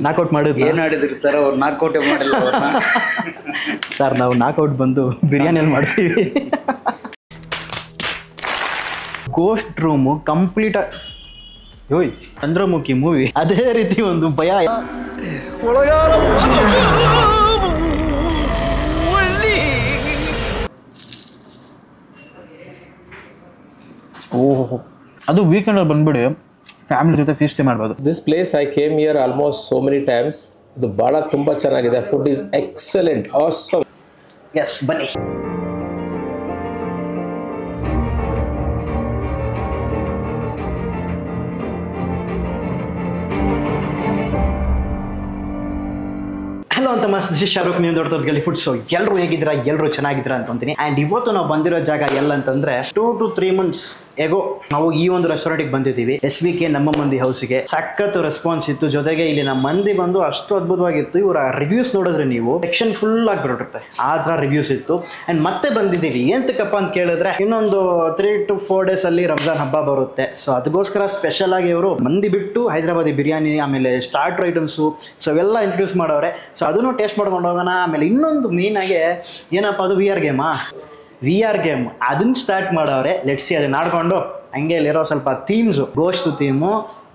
Knockout ಮಾಡಿದ್ವಿ. ಏನು ಆಡಿದ್ರಿ sir? ಅವ್ರು ನಾಕೌಟೇ ಮಾಡಿಲ್ಲ ಸರ್. ನಾವು ನಾಕೌಟ್ ಬಂದು ಬಿರಿಯಾನಿಯಲ್ಲಿ ಮಾಡ್ತೀವಿ. ಗೋಸ್ಟ್ ರೂಮು ಕಂಪ್ಲೀಟ್ ಯೋಯ್ ಚಂದ್ರಮುಖಿ ಮೂವಿ ಅದೇ ರೀತಿ ಒಂದು ಭಯ. ಓಹೋ, ಅದು ವೀಕೆಂಡಲ್ಲಿ ಬಂದ್ಬಿಡಿ ಫ್ಯಾಮಿಲಿ ಜೊತೆ ಫೀಸ್ಟ್ ಮಾಡ್ಬೋದು. This place I came here almost so many times. ಇದು ಭಾಳ ತುಂಬ ಚೆನ್ನಾಗಿದೆ. Food is excellent, awesome. Yes, ಬನ್ನಿ. ಹಲೋ ಅಂತ ಮಸ್ತ್, ದಿಸ್ ಇಸ್ ಶಾರುಖ್, ನೀವು ನೋಡ್ತದ ಗಲಿ ಫುಡ್. ಸೊ ಎಲ್ಲರೂ ಹೇಗಿದ್ದೀರಾ? ಎಲ್ಲರೂ ಚೆನ್ನಾಗಿದ್ದೀರಾ ಅನ್ಕೊಂತೀನಿ. ಆ್ಯಂಡ್ ಇವತ್ತು ನಾವು ಬಂದಿರೋ ಜಾಗ ಎಲ್ಲ ಅಂತಂದ್ರೆ 2 to 3 months ಹೇಗೋ ನಾವು ಈ ಒಂದು ರೆಸ್ಟೋರೆಂಟ್ಗೆ ಬಂದಿದ್ದೀವಿ. SVK ನಮ್ಮ ಮಂದಿ ಹೌಸ್ಗೆ. ಸಖತ್ ರೆಸ್ಪಾನ್ಸ್ ಇತ್ತು. ಜೊತೆಗೆ ಇಲ್ಲಿ ನಮ್ಮ ಮಂದಿ ಬಂದು ಅಷ್ಟು ಅದ್ಭುತವಾಗಿತ್ತು. ಇವರ ರಿವ್ಯೂಸ್ ನೋಡಿದ್ರೆ ನೀವು ಸೆಕ್ಷನ್ ಫುಲ್ ಆಗಿಬಿಟ್ಟಿರುತ್ತೆ, ಆ ಥರ ರಿವ್ಯೂಸ್ ಇತ್ತು. ಆ್ಯಂಡ್ ಮತ್ತೆ ಬಂದಿದ್ದೀವಿ ಎಂತಕ್ಕಪ್ಪ ಅಂತ ಕೇಳಿದ್ರೆ, ಇನ್ನೊಂದು 3 to 4 days ಅಲ್ಲಿ ರಂಜಾನ್ ಹಬ್ಬ ಬರುತ್ತೆ. ಸೊ ಅದಕ್ಕೋಸ್ಕರ ಸ್ಪೆಷಲ್ ಆಗಿ ಇವರು ಮಂದಿ ಬಿಟ್ಟು ಹೈದರಾಬಾದಿ ಬಿರಿಯಾನಿ, ಆಮೇಲೆ ಸ್ಟಾರ್ಟರ್ ಐಟಮ್ಸು, ಸೊ ಅವೆಲ್ಲ ಇಂಟ್ರೊಡ್ಯೂಸ್ ಮಾಡವ್ರೆ. ಸೊ ಅದನ್ನು ಟೇಸ್ಟ್ ಮಾಡ್ಕೊಂಡು ಹೋಗೋಣ. ಆಮೇಲೆ ಇನ್ನೊಂದು ಮೇಯ್ನಾಗಿ ಏನಪ್ಪ, ಅದು VR ಗೇಮ್ ಅದನ್ನ ಸ್ಟಾರ್ಟ್ ಮಾಡವ್ರೆ. ಲೆಟ್ಸಿ ಅದನ್ನ ಆಡ್ಕೊಂಡು ಹಂಗೆ ಇಲ್ಲಿರೋ ಸ್ವಲ್ಪ ಥೀಮ್ಸು, ಗೋಶ್ತು ಥೀಮು,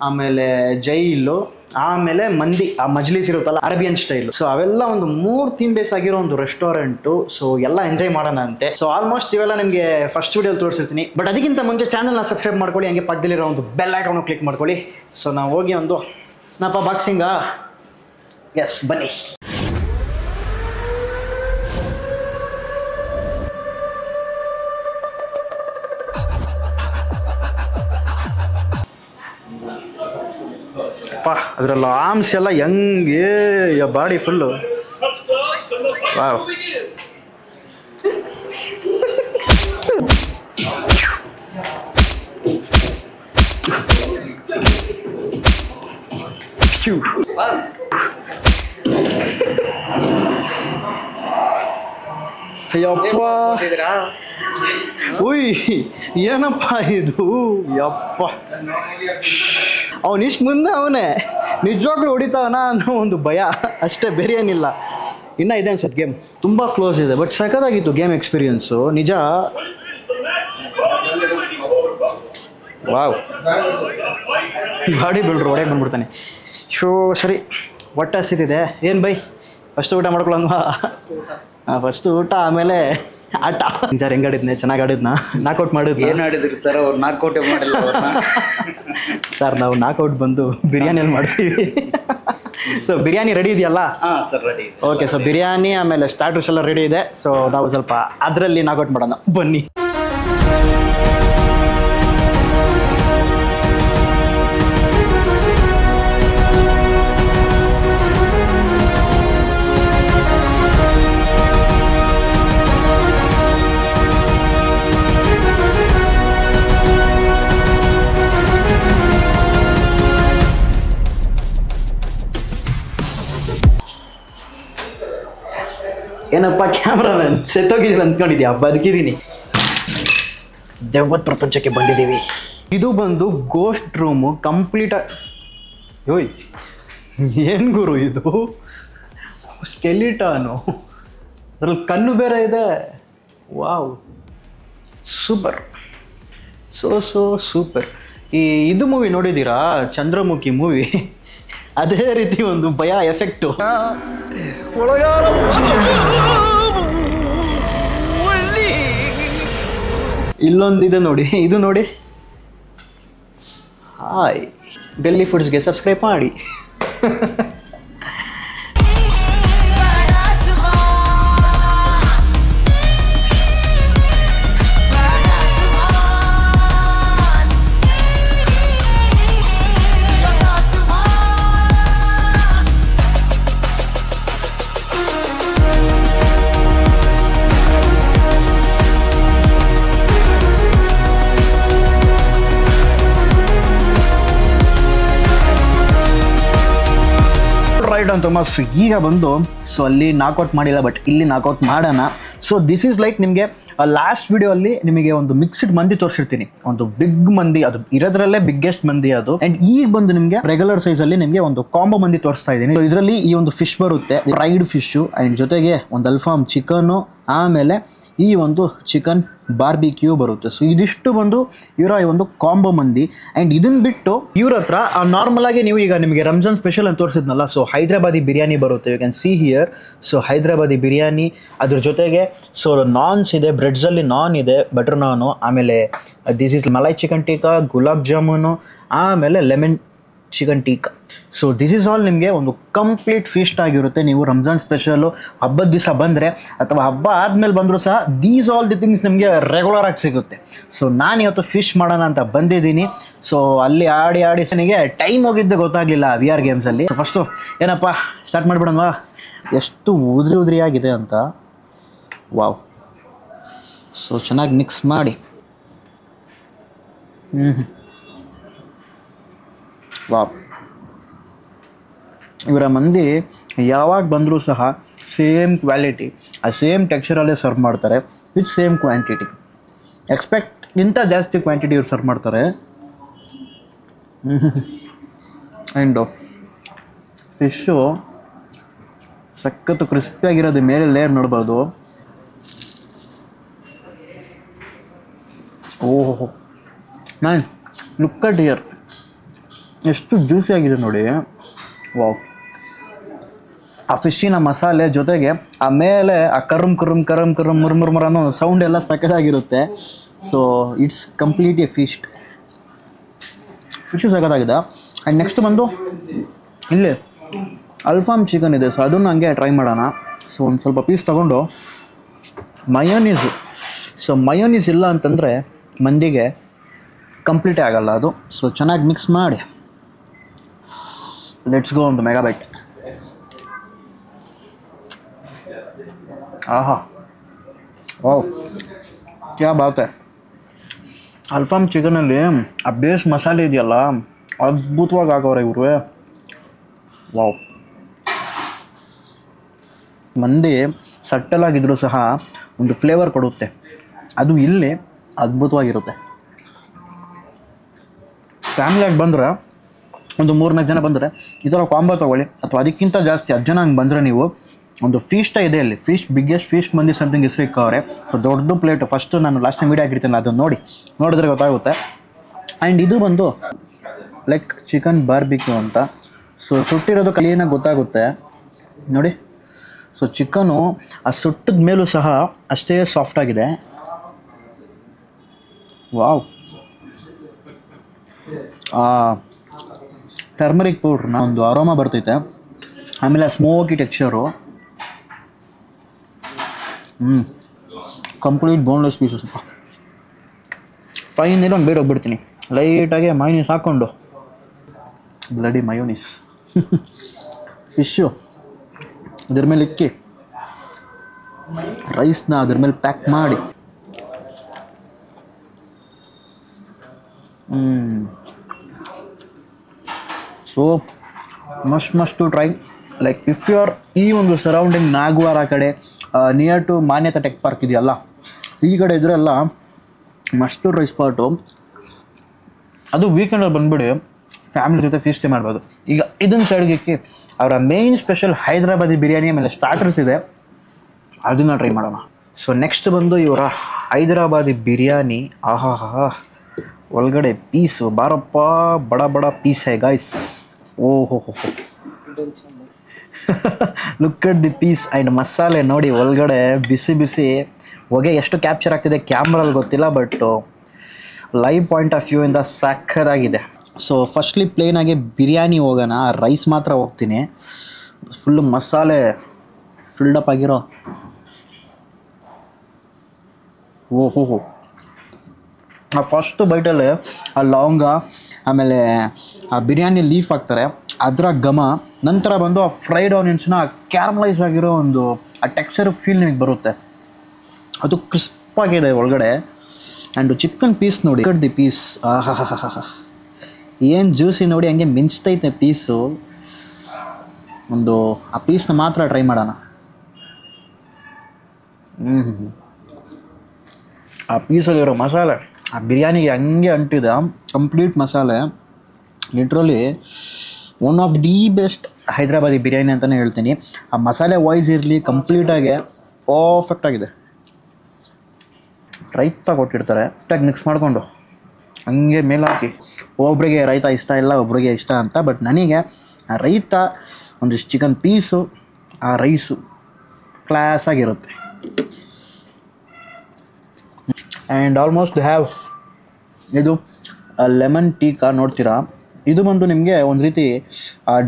ಆಮೇಲೆ ಜೈಲು, ಆಮೇಲೆ ಮಂದಿ, ಆ ಮಜ್ಲಿಸ್ ಇರುತ್ತಲ್ಲ ಅರೇಬಿಯನ್ ಸ್ಟೈಲ್. ಸೊ ಅವೆಲ್ಲ ಒಂದು 3 ಥೀಮ್ ಬೇಸ್ ಆಗಿರೋ ಒಂದು ರೆಸ್ಟೋರೆಂಟು. ಸೊ ಎಲ್ಲ ಎಂಜಾಯ್ ಮಾಡೋಣ ಅಂತೆ. ಸೊ ಆಲ್ಮೋಸ್ಟ್ ಇವೆಲ್ಲ ನಿಮಗೆ ಫಸ್ಟ್ ವಿಡಿಯೋಲಿ ತೋರಿಸಿರ್ತೀನಿ. ಬಟ್ ಅದಕ್ಕಿಂತ ಮುಂಚೆ ಚಾನಲ್ನ ಸಬ್ಸ್ಕ್ರೈಬ್ ಮಾಡ್ಕೊಳ್ಳಿ, ಹಂಗೆ ಪಕ್ಕದಲ್ಲಿರೋ ಒಂದು ಬೆಲ್ ಐಕಾನ್ ಕ್ಲಿಕ್ ಮಾಡ್ಕೊಳ್ಳಿ. ಸೊ ನಾವು ಹೋಗಿ ಒಂದು ಸ್ನಾಪ ಬಾಕ್ಸಿಂಗಾ. ಎಸ್, ಬನ್ನಿ. ಅದರಲ್ಲ ಆರ್ಮ್ಸ್ ಎಲ್ಲ ಹೆಂಗೆ, ಬಾಡಿ ಫುಲ್ಲು. ವಾವ್, ಅಯ್ಯಪ್ಪ, ಉಯ್ ಏನಪ್ಪ ಇದು, ಯಪ್ಪ. ಅವನಿಷ್ಟು ಮುಂದೆ ಅವನೇ ನಿಜವಾಗ್ಲೂ ಹೊಡಿತಾವನ ಅನ್ನೋ ಒಂದು ಭಯ ಅಷ್ಟೇ, ಬೇರೆ ಏನಿಲ್ಲ. ಇನ್ನೂ ಇದೆ ಅನ್ಸುತ್ತೆ ಗೇಮ್, ತುಂಬ ಕ್ಲೋಸ್ ಇದೆ. ಬಟ್ ಸಖತ್ತಾಗಿತ್ತು ಗೇಮ್ ಎಕ್ಸ್ಪೀರಿಯನ್ಸು ನಿಜ. ವಾವ್, ಬಾಡಿ ಬಿಲ್ಡ್ರು ಹೊಡೆಗೆ ಬಂದ್ಬಿಡ್ತಾನೆ. ಶೋ ಸರಿ, ಹೊಟ್ಟೆ ಹಸಿತಿದೆ. ಏನು ಬೈ, ಫಸ್ಟ್ ಊಟ ಮಾಡ್ಕೊಳ್ಳೋಣ? ಹಾಂ, ಫಸ್ಟ್ ಊಟ, ಆಮೇಲೆ ಆಟ. ಸರ್ ಹೆಂಗೆ ಆಡಿದ್ನೆ? ಚೆನ್ನಾಗಿ ಆಡಿದ್ನಾ? ನಾಕೌಟ್ ಮಾಡಿದ್ವಿ. ಏನು ಆಡಿದ್ರಿ ಸರ್? ಅವ್ರು ನಾಕೌಟೇ ಮಾಡಿಲ್ಲ ಸರ್. ನಾವು ನಾಕೌಟ್ ಬಂದು ಬಿರಿಯಾನಿಯಲ್ಲಿ ಮಾಡ್ತೀವಿ. ಸೊ ಬಿರಿಯಾನಿ ರೆಡಿ ಇದೆಯಲ್ಲ? ಹಾಂ sir, ready. Okay, so biryani ಆಮೇಲೆ ಸ್ಟಾರ್ಟರ್ಸ್ ಎಲ್ಲ ರೆಡಿ ಇದೆ. ಸೊ ನಾವು ಸ್ವಲ್ಪ ಅದರಲ್ಲಿ ನಾಕೌಟ್ ಮಾಡೋಣ, ಬನ್ನಿ. ಏನಪ್ಪ ಕ್ಯಾಮ್ರಾಮನ್, ಸೆತ್ತೋಗಿದ್ದೀನಿ ಅಂದ್ಕೊಂಡಿದ್ಯಾ? ಬದುಕಿದ್ದೀನಿ. ದೆವ್ವದ ಪ್ರಪಂಚಕ್ಕೆ ಬಂದಿದ್ದೀವಿ. ಇದು ಬಂದು ಗೋಸ್ಟ್ ರೂಮು ಕಂಪ್ಲೀಟ್. ಯೋಯ್ ಏನು ಗುರು ಇದು, ಸ್ಕೆಲಿಟಾನು, ಅದ್ರಲ್ಲಿ ಕಣ್ಣು ಬೇರೆ ಇದೆ. Wow, super, so super. ಇದು ಮೂವಿ ನೋಡಿದ್ದೀರಾ, ಚಂದ್ರಮುಖಿ ಮೂವಿ? ಅದೇ ರೀತಿ ಒಂದು ಭಯ ಎಫೆಕ್ಟು. ಇಲ್ಲೊಂದಿದೆ ನೋಡಿ, ಇದು ನೋಡಿ. ಹಾಯ್, ಡೆಲ್ಲಿ ಫುಡ್ಸ್ಗೆ ಸಬ್ಸ್ಕ್ರೈಬ್ ಮಾಡಿ. ರೈಟ್ ಅಂತ ಮಸ್ ಈಗ ಬಂದು ಸೊ ಅಲ್ಲಿ ನಾಕ್ಔಟ್ ಮಾಡಿಲ್ಲ, ಬಟ್ ಇಲ್ಲಿ ನಾಕ್ಔಟ್ ಮಾಡೋಣ. ಸೊ ದಿಸ್ ಈಸ್ ಲೈಕ್ ನಿಮಗೆ ಲಾಸ್ಟ್ ವಿಡಿಯೋ ಅಲ್ಲಿ ನಿಮಗೆ ಒಂದು ಮಿಕ್ಸ್ಡ್ ಮಂದಿ ತೋರಿಸಿರ್ತೀನಿ, ಒಂದು ಬಿಗ್ ಮಂದಿ, ಅದು ಇರೋದ್ರಲ್ಲೇ ಬಿಗ್ಗೆಸ್ಟ್ ಮಂದಿ ಅದು. ಅಂಡ್ ಈಗ ಬಂದು ನಿಮಗೆ ರೆಗ್ಯುಲರ್ ಸೈಜ್ ಅಲ್ಲಿ ನಿಮಗೆ ಒಂದು ಕಾಂಬೋ ಮಂದಿ ತೋರಿಸ್ತಾ ಇದ್ದೀನಿ. ಇದರಲ್ಲಿ ಈ ಒಂದು ಫಿಶ್ ಬರುತ್ತೆ, ಫ್ರೈಡ್ ಫಿಶ್ ಅಂಡ್ ಜೊತೆಗೆ ಒಂದು ಅಲ್ಫಾಮ್ ಚಿಕನ್, ಆಮೇಲೆ ಈ ಒಂದು ಚಿಕನ್ ಬಾರ್ಬಿಕ್ಯೂ ಬರುತ್ತೆ. ಸೊ ಇದಿಷ್ಟು ಬಂದು ಇವರ ಈ ಒಂದು ಕಾಂಬೋ ಮಂದಿ. ಆ್ಯಂಡ್ ಇದನ್ನ ಬಿಟ್ಟು ಇವ್ರ ಹತ್ರ ನಾರ್ಮಲ್ ಆಗಿ ನೀವು ಈಗ ನಿಮಗೆ ರಂಜಾನ್ ಸ್ಪೆಷಲ್ ಅಂತ ತೋರಿಸಿದ್ನಲ್ಲ, ಸೊ ಹೈದ್ರಾಬಾದಿ ಬಿರಿಯಾನಿ ಬರುತ್ತೆ, you can see here. So Hyderabadi biryani, ಅದ್ರ ಜೊತೆಗೆ ಸೊ ನಾನ್ಸ್ ಇದೆ, ಬ್ರೆಡ್ಸಲ್ಲಿ ನಾನ್ ಇದೆ, ಬಟರ್ ನಾನು, ಆಮೇಲೆ ದಿಸ್ ಈಸ್ ಮಲೈ ಚಿಕನ್ ಟೀಕಾ, ಗುಲಾಬ್ ಜಾಮೂನು, ಆಮೇಲೆ lemon chicken tikka. So this is all ನಿಮಗೆ ಒಂದು ಕಂಪ್ಲೀಟ್ ಫೀಸ್ಟ್ ಆಗಿರುತ್ತೆ. ನೀವು ರಂಜಾನ್ ಸ್ಪೆಷಲು ಹಬ್ಬದ ದಿವಸ ಬಂದರೆ ಅಥವಾ ಹಬ್ಬ ಆದಮೇಲೆ ಬಂದರೂ ಸಹ ದೀಸ್ ಆಲ್ ದಿ ಥಿಂಗ್ಸ್ ನಿಮಗೆ ರೆಗ್ಯುಲರ್ ಆಗಿ ಸಿಗುತ್ತೆ. ಸೊ ನಾನು ಇವತ್ತು ಫಿಶ್ ಮಾಡೋಣ ಅಂತ ಬಂದಿದ್ದೀನಿ. ಸೊ ಅಲ್ಲಿ ಆಡಿ ನನಗೆ ಟೈಮ್ ಹೋಗಿದ್ದು ಗೊತ್ತಾಗಲಿಲ್ಲ VR ಗೇಮ್ಸಲ್ಲಿ. ಸೊ ಫಸ್ಟು ಏನಪ್ಪ ಸ್ಟಾರ್ಟ್ ಮಾಡಿಬಿಡೋಣ. ಎಷ್ಟು ಉದ್ರಿ ಆಗಿದೆ ಅಂತ, ವಾವ್. ಸೊ ಚೆನ್ನಾಗಿ ಮಿಕ್ಸ್ ಮಾಡಿ, ವಾವ್. ಇವರ ಮಂದಿ ಯಾವಾಗ ಬಂದರೂ ಸಹ ಸೇಮ್ ಕ್ವಾಲಿಟಿ, ಆ ಸೇಮ್ ಟೆಕ್ಸ್ಚರಲ್ಲೇ ಸರ್ವ್ ಮಾಡ್ತಾರೆ ವಿತ್ ಸೇಮ್ ಕ್ವಾಂಟಿಟಿ. ಇಂಥ ಜಾಸ್ತಿ ಕ್ವಾಂಟಿಟಿ ಇವ್ರು ಸರ್ವ್ ಮಾಡ್ತಾರೆ. ಆ್ಯಂಡು ಫಿಶ್ಶು ಸಖತ್ತು ಕ್ರಿಸ್ಪಿಯಾಗಿರೋದು, ಮೇಲೆ ಲೇಯರ್ ನೋಡ್ಬೋದು. ಓಹೋ ಮ್ಯಾನ್, ಲುಕ್ ಅಟ್ ಹಿಯರ್, ಎಷ್ಟು ಜ್ಯೂಸಿ ಆಗಿದೆ ನೋಡಿ. ವಾವ್. ಆ ಫಿಶ್ಶಿನ ಮಸಾಲೆ ಜೊತೆಗೆ ಆ ಮೇಲೆ ಆ ಕರಮ್ ಮುರ್ಮುರ್ ಅನ್ನೋ ಸೌಂಡ್ ಎಲ್ಲ ಸಖತ್ತಾಗಿರುತ್ತೆ. So it's complete a feast. Fish ಸಖತ್ತಾಗಿದೆ. ಆ್ಯಂಡ್ ನೆಕ್ಸ್ಟ್ ಬಂದು ಇಲ್ಲಿ ಅಲ್ಫಾಮ್ ಚಿಕನ್ ಇದೆ. ಸೊ ಅದನ್ನು ಹಂಗೆ ಟ್ರೈ ಮಾಡೋಣ. ಸೊ ಒಂದು ಸ್ವಲ್ಪ ಪೀಸ್ ತೊಗೊಂಡು ಮಯೋನೀಸು. ಸೊ ಮಯೋನೀಸ್ ಇಲ್ಲ ಅಂತಂದರೆ ಮಂದಿಗೆ ಕಂಪ್ಲೀಟೇ ಆಗಲ್ಲ ಅದು. ಸೊ ಚೆನ್ನಾಗಿ ಮಿಕ್ಸ್ ಮಾಡಿ, ಲೆಟ್ಸ್ ಗೋ ಒಂದು ಮೆಗಾಬೈಟ್. ಆಹಾ, ವಾವ್, ಕ್ಯಾ ಬಾತ್ ಹೈ. ಅಲ್ಫಾಮ್ ಚಿಕನಲ್ಲಿ ಆ ಬೇಸ್ ಮಸಾಲೆ ಇದೆಯಲ್ಲ, ಅದ್ಭುತವಾಗಿ ಹಾಕೋರೆ ಇವರು. ವಾವ್. ಮಂದಿ ಸಟ್ಟಲಾಗಿದ್ದರೂ ಸಹ ಒಂದು ಫ್ಲೇವರ್ ಕೊಡುತ್ತೆ, ಅದು ಇಲ್ಲಿ ಅದ್ಭುತವಾಗಿರುತ್ತೆ. ಫ್ಯಾಮಿಲಿಯಾಗಿ ಬಂದರೆ ಒಂದು 3-4 ಜನ ಬಂದರೆ ಈ ಥರ ಕಾಂಬೋ ತೊಗೊಳ್ಳಿ, ಅಥವಾ ಅದಕ್ಕಿಂತ ಜಾಸ್ತಿ 10 ಜನ ಹಂಗೆ ಬಂದರೆ ನೀವು ಒಂದು ಫೀಸ್ಟ ಇದೆ ಅಲ್ಲಿ, ಬಿಗ್ಗೆಸ್ಟ್ ಫೀಸ್ಟ್ ಮಂದಿ ಸಮಥಿಂಗ್ ಹೆಸರು ಇಕ್ಕವ್ರೆ. ಸೊ ದೊಡ್ಡ ಪ್ಲೇಟು. ಫಸ್ಟು ನಾನು ಲಾಸ್ಟ್ ಟೈಮ್ ವೀಡಿಯೋ ಹಾಕಿರ್ತೀನಿ, ಅದನ್ನು ನೋಡಿದ್ರೆ ಗೊತ್ತಾಗುತ್ತೆ. ಆ್ಯಂಡ್ ಇದು ಬಂದು ಲೈಕ್ ಚಿಕನ್ ಬಾರ್ಬಿಕ್ಯೂ ಅಂತ. ಸೊ ಸುಟ್ಟಿರೋದು ಕ್ಲೀನಾಗಿ ಗೊತ್ತಾಗುತ್ತೆ ನೋಡಿ. ಸೊ ಚಿಕನು ಆ ಸುಟ್ಟಿದ ಮೇಲೂ ಸಹ ಅಷ್ಟೇ ಸಾಫ್ಟಾಗಿದೆ. ವಾವ್. ಟರ್ಮರಿಕ್ ಪೌಡ್ರ್ನ ಒಂದು ಅರೋಮಾ ಬರ್ತೈತೆ, ಆಮೇಲೆ smoky texture. Complete boneless piece. ಸ್ವಲ್ಪ ಫೈನಲಿ ಒಂದು ಬೇಡ ಹೋಗ್ಬಿಡ್ತೀನಿ ಲೈಟಾಗಿ ಮಯೋನೀಸ್ ಹಾಕ್ಕೊಂಡು. Bloody mayonnaise. ಫಿಶ್ಶು ಅದ್ರ ಮೇಲೆ ಇಕ್ಕಿ, ರೈಸ್ನ ಅದ್ರ ಮೇಲೆ ಪ್ಯಾಕ್ ಮಾಡಿ. So must to try. Like if you are ಈ ಒಂದು ಸರೌಂಡಿಂಗ್ ನಾಗವಾರ ಕಡೆ, near to Manyata tech park ಇದೆಯಲ್ಲ, ಈ ಕಡೆ ಇದರೆಲ್ಲ ಮಸ್ಟ್ ಟು ಟ್ರೈ ಸ್ಪಾಟು. ಅದು ವೀಕೆಂಡಲ್ಲಿ ಬಂದುಬಿಡಿ ಫ್ಯಾಮಿಲಿ ಜೊತೆ ಫೀಸ್ಟೇ ಮಾಡ್ಬೋದು. ಈಗ ಇದನ್ನು ಸೈಡ್ಗೆ ಇಕ್ಕಿ ಅವರ ಮೇನ್ ಸ್ಪೆಷಲ್ ಹೈದ್ರಾಬಾದಿ ಬಿರಿಯಾನಿ ಆಮೇಲೆ ಸ್ಟಾರ್ಟರ್ಸ್ ಇದೆ, ಅದನ್ನು ಟ್ರೈ ಮಾಡೋಣ. ಸೊ ನೆಕ್ಸ್ಟ್ ಬಂದು ಇವರ ಹೈದ್ರಾಬಾದಿ ಬಿರಿಯಾನಿ. ಆಹಾ, ಒಳಗಡೆ ಪೀಸು ಬಾರಪ್ಪ, ಬಡ ಪೀಸ್ ಹೈ ಗಾಯ್ಸ್. ಓಹೋ, look at the piece. And ಮಸಾಲೆ ನೋಡಿ, ಒಳಗಡೆ ಬಿಸಿ ಹೊಗೆ ಎಷ್ಟು ಕ್ಯಾಪ್ಚರ್ ಆಗ್ತಿದೆ ಕ್ಯಾಮ್ರಲ್ಲಿ ಗೊತ್ತಿಲ್ಲ, ಬಟ್ ಲೈವ್ ಪಾಯಿಂಟ್ ಆಫ್ ವ್ಯೂಯಿಂದ ಸಕ್ಕದಾಗಿದೆ. ಸೊ ಫಸ್ಟ್ಲಿ ಪ್ಲೇನಾಗಿ ಬಿರಿಯಾನಿ ಹೋಗೋಣ. ರೈಸ್ ಮಾತ್ರ ಹೋಗ್ತೀನಿ. ಫುಲ್ಲು ಮಸಾಲೆ ಫಿಲ್ಡಪ್ ಆಗಿರೋ. ಓಹೋ, ಆ ಫಸ್ಟ್ ಬೈಟಲ್ಲಿ ಆ ಲವಂಗ, ಆಮೇಲೆ ಆ ಬಿರಿಯಾನಿ ಲೀಫ್ ಹಾಕ್ತಾರೆ, ಅದರ ಘಮ. ನಂತರ ಬಂದು ಆ ಫ್ರೈಡ್ ಆನಿಯನ್ಸ್ನ ಕ್ಯಾರಮಲೈಸ್ ಆಗಿರೋ ಒಂದು ಆ ಟೆಕ್ಸ್ಚರ್ ಫೀಲ್ ನಿಮಗೆ ಬರುತ್ತೆ. ಅದು ಕ್ರಿಸ್ಪಾಗಿದೆ ಒಳಗಡೆ. ಆ್ಯಂಡ್ ಚಿಕನ್ ಪೀಸ್ ನೋಡಿ, ಕಟ್ ದಿ ಪೀಸ್. ಆಹಾ, ಏನು ಜ್ಯೂಸಿ ನೋಡಿ, ಹಂಗೆ ಮಿಂಚ್ತೈತೆ ಪೀಸು. ಒಂದು ಆ ಪೀಸ್ನ ಮಾತ್ರ ಟ್ರೈ ಮಾಡೋಣ. ಆ ಪೀಸಲ್ಲಿರೋ ಮಸಾಲೆ ಆ ಬಿರಿಯಾನಿಗೆ ಹಂಗೆ ಅಂಟಿದೆ, ಕಂಪ್ಲೀಟ್ ಮಸಾಲೆ. Literally one of the best Hyderabadi biryani ಅಂತಲೇ ಹೇಳ್ತೀನಿ. ಆ ಮಸಾಲೆ ವಾಯ್ಸ್ ಇರಲಿ, ಕಂಪ್ಲೀಟಾಗಿ ಪರ್ಫೆಕ್ಟಾಗಿದೆ. ರೈತ ಕೊಟ್ಟಿರ್ತಾರೆ ಕರೆಕ್ಟಾಗಿ ಮಿಕ್ಸ್ ಮಾಡಿಕೊಂಡು ಹಂಗೆ ಮೇಲೆ ಹಾಕಿ. ಒಬ್ರಿಗೆ ರೈತ ಇಷ್ಟ ಇಲ್ಲ, ಒಬ್ರಿಗೆ ಇಷ್ಟ ಅಂತ. ಬಟ್ ನನಗೆ ಆ ರೈತ, ಒಂದಿಷ್ಟು ಚಿಕನ್ ಪೀಸು, ಆ ರೈಸು ಕ್ಲಾಸಾಗಿರುತ್ತೆ. ಆ್ಯಂಡ್ ಆಲ್ಮೋಸ್ಟ್ ಹ್ಯಾವ್ ಇದು ಲೆಮನ್ ಟೀಕಾ ನೋಡ್ತೀರಾ, ಇದು ಬಂದು ನಿಮಗೆ ಒಂದು ರೀತಿ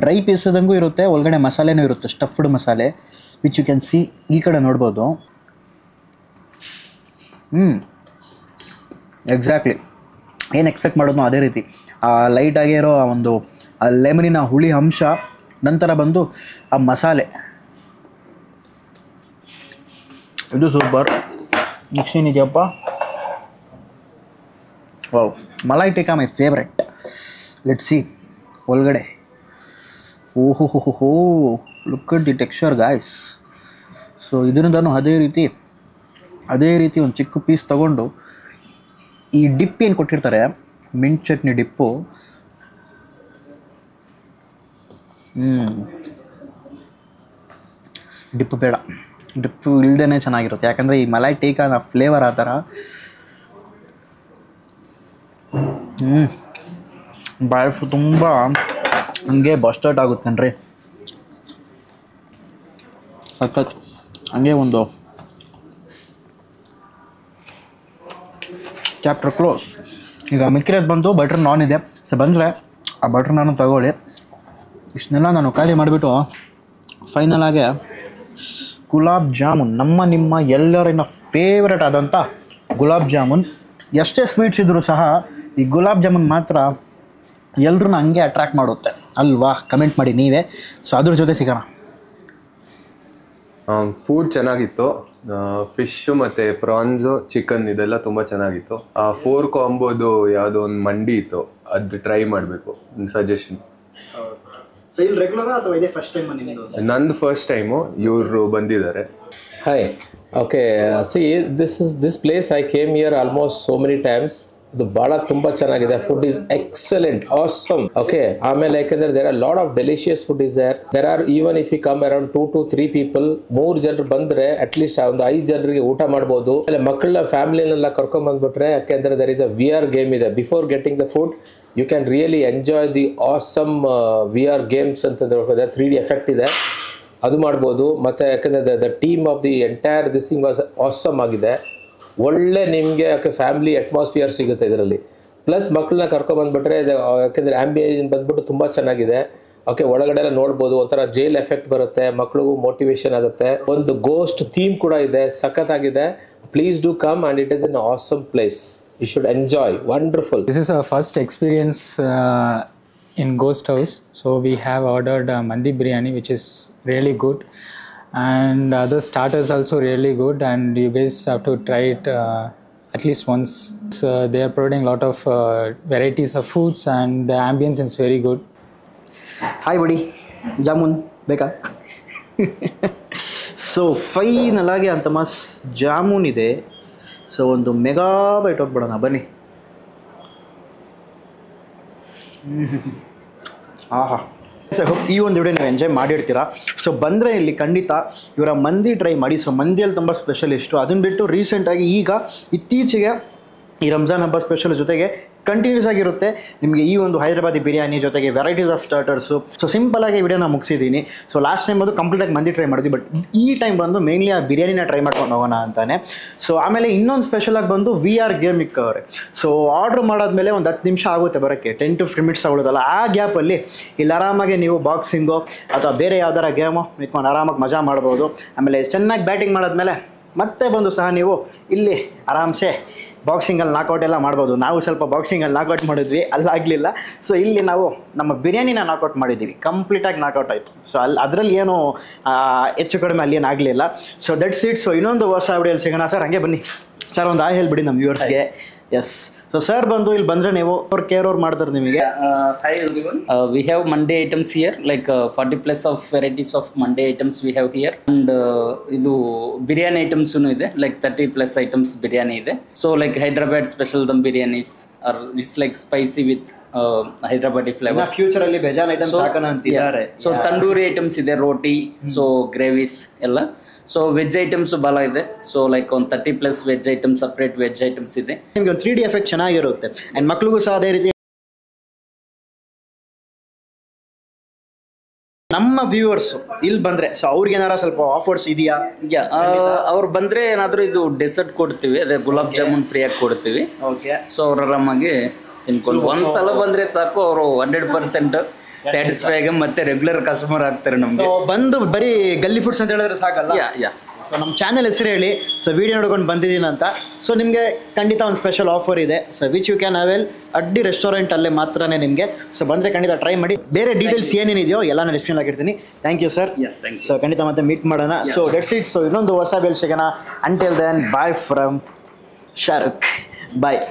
ಡ್ರೈ ಪೀಸದಂಗೂ ಇರುತ್ತೆ, ಒಳಗಡೆ ಮಸಾಲೆನೂ ಇರುತ್ತೆ, ಸ್ಟಫ್ಡ್ ಮಸಾಲೆ, ವಿಚ್ ಯು ಕ್ಯಾನ್ ಸಿ. ಈ ಕಡೆ ನೋಡ್ಬೋದು. ಎಕ್ಸಾಕ್ಟ್ಲಿ ಏನು ಎಕ್ಸ್ಪೆಕ್ಟ್ ಮಾಡೋದು ಅದೇ ರೀತಿ. ಲೈಟಾಗಿರೋ ಒಂದು ಲೆಮನಿನ ಹುಳಿ ಅಂಶ, ನಂತರ ಬಂದು ಆ ಮಸಾಲೆ, ಇದು ಸೂಪರ್. ನೆಕ್ಸ್ಟ್ ಏನಿದೆಯಪ್ಪ, wow, malai tikka my favourite. Let see ಒಳಗಡೆ. ಓಹೋ, look at the texture guys. So ಇದರಿಂದನೂ ಅದೇ ರೀತಿ ಒಂದು ಚಿಕ್ಕ ಪೀಸ್ ತೊಗೊಂಡು ಈ ಡಿಪ್ ಏನು ಕೊಟ್ಟಿರ್ತಾರೆ, ಮಿಂಟ್ ಚಟ್ನಿ ಡಿಪ್ಪು, ಡಿಪ್ಪು ಬೇಡ, ಡಿಪ್ಪು ಇಲ್ಲದೇ ಚೆನ್ನಾಗಿರುತ್ತೆ. ಯಾಕಂದರೆ ಈ ಮಲೈ ಟೀಕಾನ ಫ್ಲೇವರ್ ಆ ಥರ ಬಾಯ್ ತುಂಬ ಹಂಗೆ ಬಸ್ಟರ್ಟ್ ಆಗುತ್ತೆ ಕಣ್ರಿ. ಹಂಗೆ ಒಂದು ಚಾಪ್ಟರ್ ಕ್ಲೋಸ್. ಈಗ ಮಿಕ್ಕಿರೋದು ಬಂದು ಬಟರ್ ನಾನ್ ಇದೆ. ಸೊ ಬಂದರೆ ಆ ಬಟರ್ ನಾನು ತಗೊಳ್ಳಿ. ಇಷ್ಟನ್ನೆಲ್ಲ ನಾನು ಖಾಲಿ ಮಾಡಿಬಿಟ್ಟು ಫೈನಲ್ ಆಗಿ ಗುಲಾಬ್ ಜಾಮೂನ್, ನಿಮ್ಮ ಎಲ್ಲರಿನ ಫೇವ್ರೆಟ್ ಆದಂಥ ಗುಲಾಬ್ ಜಾಮೂನ್. ಎಷ್ಟೇ ಸ್ವೀಟ್ಸ್ ಇದ್ದರೂ ಸಹ ಈ ಗುಲಾಬ್ ಜಾಮೂನ್ ಮಾತ್ರ ಎಲ್ರನ್ನ ಹಂಗೆ ಅಟ್ರ್ಯಾಕ್ಟ್ ಮಾಡುತ್ತೆ ಅಲ್ವಾ? ಕಮೆಂಟ್ ಮಾಡಿ ನೀವೇ. ಸೊ ಅದ್ರ ಜೊತೆ ಸಿಗೋಣ. ಫುಡ್ ಚೆನ್ನಾಗಿತ್ತು. ಫಿಶ್ ಮತ್ತು ಪ್ರಾನ್ಸು, ಚಿಕನ್ ಇದೆಲ್ಲ ತುಂಬ ಚೆನ್ನಾಗಿತ್ತು. 4 ಕಾಂಬೋದು ಯಾವುದೋ ಒಂದು ಮಂಡಿ ಇತ್ತು, ಅದು ಟ್ರೈ ಮಾಡಬೇಕು. ಒಂದು ಸಜೆಷನ್. ಸೊ ಇಲ್ಲಿ ರೆಗ್ಯುಲರ್ ಅಥವಾ ಇದೇ ಫಸ್ಟ್ ಟೈಮ್ ನಿಮ್ಮದು? ನಂದು ಫಸ್ಟ್ ಟೈಮು, ಇವರು ಬಂದಿದ್ದಾರೆ. Hi. Okay. See, this place I came here almost so many times. ಇದು ಭಾಳ ತುಂಬ ಚೆನ್ನಾಗಿದೆ. Food is excellent, awesome. Okay, ಆಮೇಲೆ ಯಾಕೆಂದರೆ there are lot of delicious food is there are even if you come around 2 to 3 people, 3 ಜನರು ಬಂದರೆ at least ಒಂದು 5 ಜನರಿಗೆ ಊಟ ಮಾಡ್ಬೋದು. ಆಮೇಲೆ ಮಕ್ಕಳನ್ನ ಫ್ಯಾಮಿಲಿನೆಲ್ಲ ಕರ್ಕೊಂಡ್ಬಂದ್ಬಿಟ್ರೆ, ಯಾಕೆಂದರೆ there is a VR game ಇದೆ. Before getting the food you can really enjoy the awesome VR games ಅಂತಂದ್ರೆ 3D ಎಫೆಕ್ಟ್ ಇದೆ, ಅದು ಮಾಡ್ಬೋದು. ಮತ್ತು ಯಾಕಂದರೆ the team of the entire this thing was awesome ಆಗಿದೆ. ಒಳ್ಳೆ ನಿಮಗೆ ಯಾಕೆ ಫ್ಯಾಮಿಲಿ ಅಟ್ಮಾಸ್ಫಿಯರ್ ಸಿಗುತ್ತೆ ಇದರಲ್ಲಿ. ಪ್ಲಸ್ ಮಕ್ಕಳನ್ನ ಕರ್ಕೊಂಡ್ಬಂದ್ಬಿಟ್ರೆ ಯಾಕೆಂದರೆ ಆ್ಯಂಬಿಯನ್ಸ್ ಬಂದ್ಬಿಟ್ಟು ತುಂಬ ಚೆನ್ನಾಗಿದೆ. ಓಕೆ, ಒಳಗಡೆ ಎಲ್ಲ ನೋಡ್ಬೋದು, ಒಂಥರ ಜೈಲ್ ಎಫೆಕ್ಟ್ ಬರುತ್ತೆ, ಮಕ್ಕಳಿಗೂ ಮೋಟಿವೇಶನ್ ಆಗುತ್ತೆ. ಒಂದು ಗೋಸ್ಟ್ ಥೀಮ್ ಕೂಡ ಇದೆ, ಸಖತ್ತಾಗಿದೆ. Please do come and it is an awesome place. You should enjoy. Wonderful. This is our first experience in Ghost House. So we have ordered mandi biryani, which is really good, and other starters also really good, and you guys have to try it at least once. So they are providing a lot of varieties of foods, and the ambience is very good. Hi ಬಡಿ, ಜಾಮೂನ್ ಬೇಕಾ? So final ಆಗಿ ಅಂತ ಮಸ್ ಜಾಮೂನ್ ಇದೆ. So ಒಂದು mega byte ಹೋಗ್ಬಿಡೋಣ ಬನ್ನಿ. ಆಹಾ, ಸೊ ಈ ಒಂದು ವಿಡಿಯೋ ನೀವು ಎಂಜಾಯ್ ಮಾಡಿರ್ತೀರಾ. ಸೊ ಬಂದರೆ ಇಲ್ಲಿ ಖಂಡಿತ ಇವರ ಮಂದಿ ಟ್ರೈ ಮಾಡಿ. ಸೊ ಮಂದಿಯಲ್ಲಿ ತುಂಬ ಸ್ಪೆಷಲಿಸ್ಟು. ಅದನ್ನು ಬಿಟ್ಟು ರೀಸೆಂಟಾಗಿ ಈಗ ಇತ್ತೀಚೆಗೆ ಈ ರಂಜಾನ್ ಹಬ್ಬ ಸ್ಪೆಷಲ್ ಜೊತೆಗೆ ಕಂಟಿನ್ಯೂಸ್ ಆಗಿರುತ್ತೆ ನಿಮಗೆ ಈ ಒಂದು ಹೈದರಾಬಾದಿ ಬಿರಿಯಾನಿ ಜೊತೆಗೆ ವೆರೈಟೀಸ್ ಆಫ್ ಸ್ಟಾರ್ಟರ್ಸು. ಸೊ ಸಿಂಪಲಾಗಿ ವಿಡಿಯೋನ ಮುಗಿಸಿದ್ದೀನಿ. ಸೊ ಲಾಸ್ಟ್ ಟೈಮ್ ಬಂದು ಕಂಪ್ಲೀಟಾಗಿ ಮಂದಿ ಟ್ರೈ ಮಾಡಿದ್ವಿ, ಬಟ್ ಈ ಟೈಮ್ ಬಂದು ಮೇನ್ಲಿ ಆ ಬಿರಿಯಾನಿನ ಟ್ರೈ ಮಾಡ್ಕೊಂಡು ಹೋಗೋಣ ಅಂತಾನೆ. ಸೊ ಆಮೇಲೆ ಇನ್ನೊಂದು ಸ್ಪೆಷಲಾಗಿ ಬಂದು VR ಗೇಮ್ ಇಕ್ಕವ್ರೆ. ಸೊ ಆರ್ಡ್ರ್ ಮಾಡಾದ್ಮೇಲೆ ಒಂದು 10 ನಿಮಿಷ ಆಗುತ್ತೆ ಬರೋಕ್ಕೆ, 10 to 15 ಮಿನಿಟ್ಸ್ ಆಗೋದಲ್ಲ. ಆ ಗ್ಯಾಪಲ್ಲಿ ಇಲ್ಲಿ ಆರಾಮಾಗಿ ನೀವು ಬಾಕ್ಸಿಂಗು ಅಥವಾ ಬೇರೆ ಯಾವ್ದಾರ ಗೇಮು ಇಟ್ಕೊಂಡು ಆರಾಮಾಗಿ ಮಜಾ ಮಾಡ್ಬೋದು. ಆಮೇಲೆ ಚೆನ್ನಾಗಿ ಬ್ಯಾಟಿಂಗ್ ಮಾಡಾದ್ಮೇಲೆ ಮತ್ತೆ ಬಂದು ಸಹ ನೀವು ಇಲ್ಲಿ ಆರಾಮ್ಸೆ ಬಾಕ್ಸಿಂಗಲ್ಲಿ ನಾಕೌಟ್ ಎಲ್ಲ ಮಾಡ್ಬೋದು. ನಾವು ಸ್ವಲ್ಪ ಬಾಕ್ಸಿಂಗಲ್ಲಿ ನಾಕೌಟ್ ಮಾಡಿದ್ವಿ, ಅಲ್ಲಾಗಲಿಲ್ಲ. ಸೊ ಇಲ್ಲಿ ನಾವು ನಮ್ಮ ಬಿರಿಯಾನಿನ ನಾಕೌಟ್ ಮಾಡಿದ್ದೀವಿ, ಕಂಪ್ಲೀಟಾಗಿ ನಾಕೌಟ್ ಆಯಿತು. ಸೊ ಅದರಲ್ಲಿ ಏನು ಹೆಚ್ಚು ಕಡಿಮೆ ಅಲ್ಲಿ ಏನಾಗಲಿಲ್ಲ. So that's it. ಸೊ ಇನ್ನೊಂದು ಹೊಸ ವಿಡಿಯೋಲಿ ಸಿಗೋಣ ಸರ್. ಹಂಗೆ ಬನ್ನಿ. ಸರ್ ಒಂದು ಹೇಳ್ಬಿಡಿ ನಮ್ಮ ವ್ಯೂವರ್ಸ್ಗೆ. ಎಸ್, ಸೊ ಸರ್ ಬಂದು ಇಲ್ಲಿ ಬಂದರೆ ನೀವು ಅವ್ರ ಕೇರ್ ಅವ್ರು ಮಾಡ್ತಾರೆ ನಿಮಗೆ. Hi everyone. We have Monday items here, like 40 plus of varieties of Monday items we have here, and ಇದು ಬಿರಿಯಾನಿ ಐಟಮ್ಸ್ ಇದೆ, like 30 plus items ಬಿರಿಯಾನಿ ಇದೆ. So like Hyderabad special dum biryanis, or it's like spicy with Hyderabadi flavors. Future ಅಲ್ಲಿ ಬೇಜಾನ್ items ಹಾಕೋಣ ಅಂತಿದ್ದಾರೆ. So tandoori items ಇದೆ, ರೋಟಿ, so ಗ್ರೇವೀಸ್ ಎಲ್ಲ. So veg items ಭಾಳ ಇದೆ. ಸೊ ಲೈಕ್ ಒಂದು 30 plus veg items, separate veg items ಇದೆ. ನಿಮಗೆ ಒಂದು 3D ಎಫೆಕ್ಟ್ ಚೆನ್ನಾಗಿರುತ್ತೆ. ಆ್ಯಂಡ್ ಮಕ್ಳಿಗೂ ಸಹ ಅದೇ ರೀತಿ. ನಮ್ಮ ವ್ಯೂವರ್ಸ್ ಇಲ್ಲಿ ಬಂದ್ರೆ ಸೊ ಅವ್ರಿಗೆ ಏನಾರ ಸ್ವಲ್ಪ ಆಫರ್ಸ್ ಇದೆಯಾ? ಅವ್ರು ಬಂದ್ರೆ ಏನಾದರೂ ಇದು ಡೆಸರ್ಟ್ ಕೊಡ್ತೀವಿ, ಅದೇ ಗುಲಾಬ್ ಜಾಮೂನ್ ಫ್ರೀಯಾಗಿ ಕೊಡ್ತೀವಿ. ಓಕೆ, ಸೊ ಅವ್ರು ಆರಾಮಾಗಿ ತಿನ್ಕೊಂಡು ಒಂದ್ಸಲ ಬಂದ್ರೆ ಸಾಕು, ಅವರು 100% ಸ್ಯಾಟಿಸ್ಫೈ ಆಗಿ ಮತ್ತೆ ರೆಗ್ಯುಲರ್ ಕಸ್ಟಮರ್ ಆಗ್ತಾರೆ ನಮ್ಗೆ. ಸೊ ಬಂದು ಬರೀ ಗಲ್ಲಿ ಫುಡ್ಸ್ ಅಂತ ಹೇಳಿದ್ರೆ ಸಾಕಲ್ಲ. ಸೊ ನಮ್ಮ ಚಾನೆಲ್ ಹೆಸರು ಹೇಳಿ. ಸೊ ವಿಡಿಯೋ ನೋಡ್ಕೊಂಡು ಬಂದಿದ್ದೀನಿ ಅಂತ. ಸೊ ನಿಮಗೆ ಖಂಡಿತ ಒಂದು ಸ್ಪೆಷಲ್ ಆಫರ್ ಇದೆ. So which you can avail ಅಡ್ಡಿ ರೆಸ್ಟೋರೆಂಟಲ್ಲೇ ಮಾತ್ರನೇ ನಿಮಗೆ. ಸೊ ಬಂದರೆ ಖಂಡಿತ ಟ್ರೈ ಮಾಡಿ. ಬೇರೆ ಡೀಟೇಲ್ಸ್ ಏನೇನಿದೆಯೋ ಎಲ್ಲ ನಾನು ಡಿಸ್ಕ್ರಿಪ್ಷನ್ ಆಗಿರ್ತೀನಿ. Thank you sir. ಸೊ ಖಂಡಿತ ಮತ್ತೆ ಮೀಟ್ ಮಾಡೋಣ. So debts it. ಸೊ ಇನ್ನೊಂದು ಹೊಸ ಬೆಲ್ ಸಿಗೋಣ. Until then bye from Shahrukh. Bye.